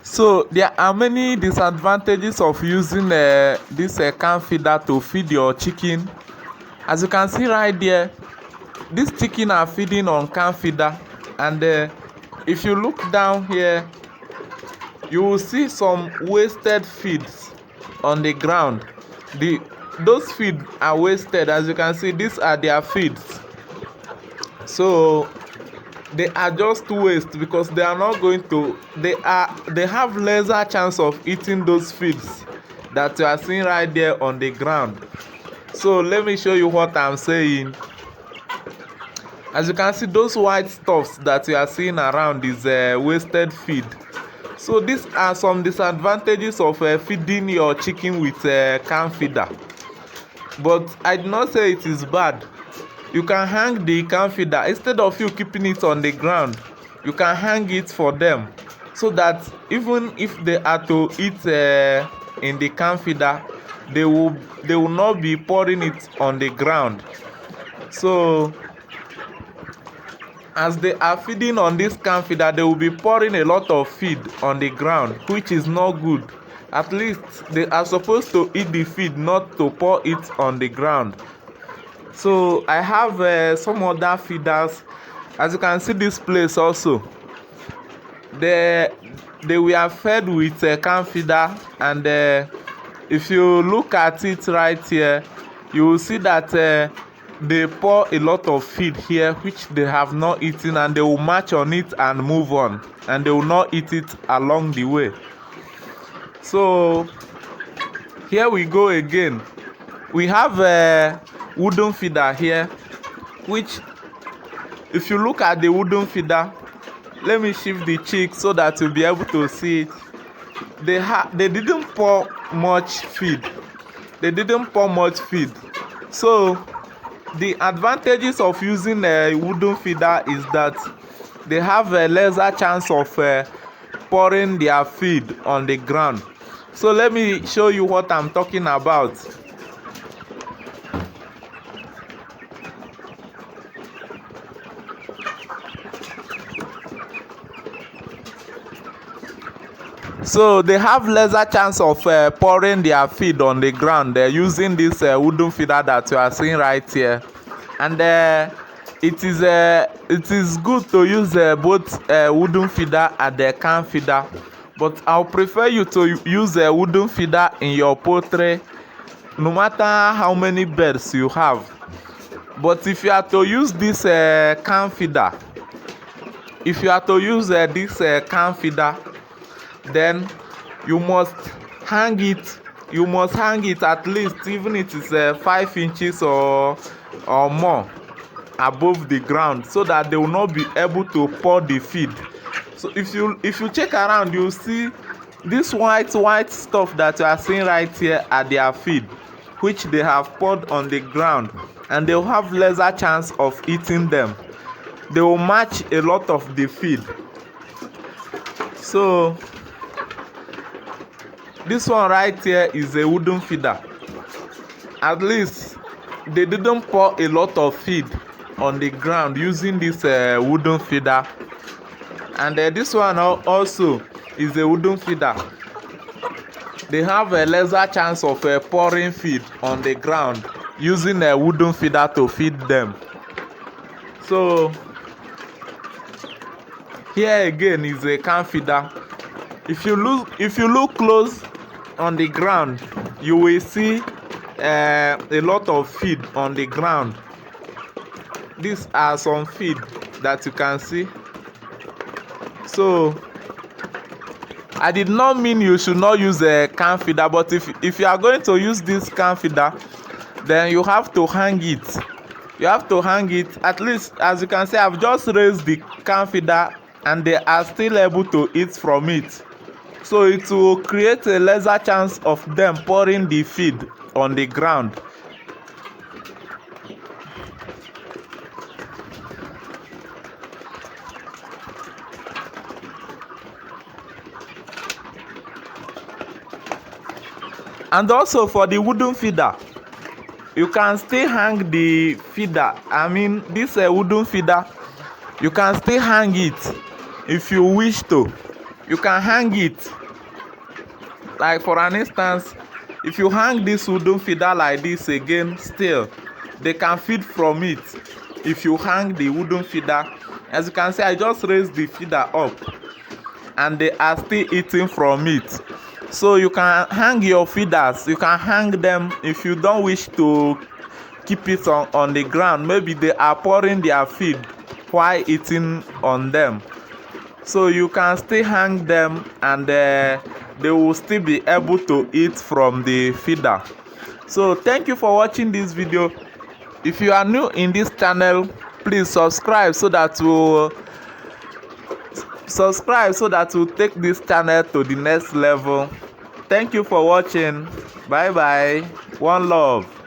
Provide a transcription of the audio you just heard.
So there are many disadvantages of using this can feeder to feed your chicken. As you can see right there, these chicken are feeding on can feeder, and if you look down here, you will see some wasted feeds on the ground. Those feeds are wasted. As you can see, these are their feeds. So they are just waste because they are not going to they have lesser chance of eating those feeds that you are seeing right there on the ground. So let me show you what I'm saying. As you can see, those white stuffs that you are seeing around is wasted feed. So these are some disadvantages of feeding your chicken with can feeder, but I do not say it is bad. You can hang the can feeder instead of you keeping it on the ground. You can hang it for them, so that even if they are to eat in the can feeder, they will not be pouring it on the ground. So as they are feeding on this can feeder, they will be pouring a lot of feed on the ground, which is not good. At least they are supposed to eat the feed, not to pour it on the ground. So I have some other feeders. As you can see, this place also, they were fed with a can feeder, and if you look at it right here, you will see that they pour a lot of feed here which they have not eaten, and they will march on it and move on, and they will not eat it along the way. So here we go again. We have a wooden feeder here, which if you look at the wooden feeder, let me shift the cheek so that you'll be able to see it. They didn't pour much feed. So the advantages of using a wooden feeder is that they have a lesser chance of pouring their feed on the ground. So let me show you what I'm talking about. So they have lesser chance of pouring their feed on the ground using this wooden feeder that you are seeing right here. And it is good to use both wooden feeder and the can feeder, but I'll prefer you to use a wooden feeder in your poultry, no matter how many birds you have. But if you are to use this can feeder, then you must hang it. You must hang it at least, even if it is 5 inches or more above the ground, so that they will not be able to pour the feed. So if you check around, you see this white stuff that you are seeing right here are their feed, which they have poured on the ground, and they will have lesser chance of eating them. They will match a lot of the feed. So this one right here is a wooden feeder. At least they didn't pour a lot of feed on the ground using this wooden feeder. And this one also is a wooden feeder. They have a lesser chance of pouring feed on the ground using a wooden feeder to feed them. So here again is a can feeder. If you look close on the ground, you will see a lot of feed on the ground. These are some feed that you can see. So I did not mean you should not use a can feeder, but if you are going to use this can feeder, then you have to hang it. At least. As you can see, I've just raised the can feeder and they are still able to eat from it. So it will create a lesser chance of them pouring the feed on the ground. And also for the wooden feeder, you can still hang the feeder. This wooden feeder, you can still hang it if you wish to. you can hang it. Like for an instance, if you hang this wooden feeder like this again, still they can feed from it. If you hang the wooden feeder, as you can see, I just raised the feeder up and they are still eating from it. So you can hang your feeders. You can hang them if you don't wish to keep it on the ground. Maybe they are pouring their feed while eating on them. So you can still hang them and they will still be able to eat from the feeder. So thank you for watching this video. If you are new in this channel, please subscribe so that we'll take this channel to the next level. Thank you for watching. Bye bye. One love.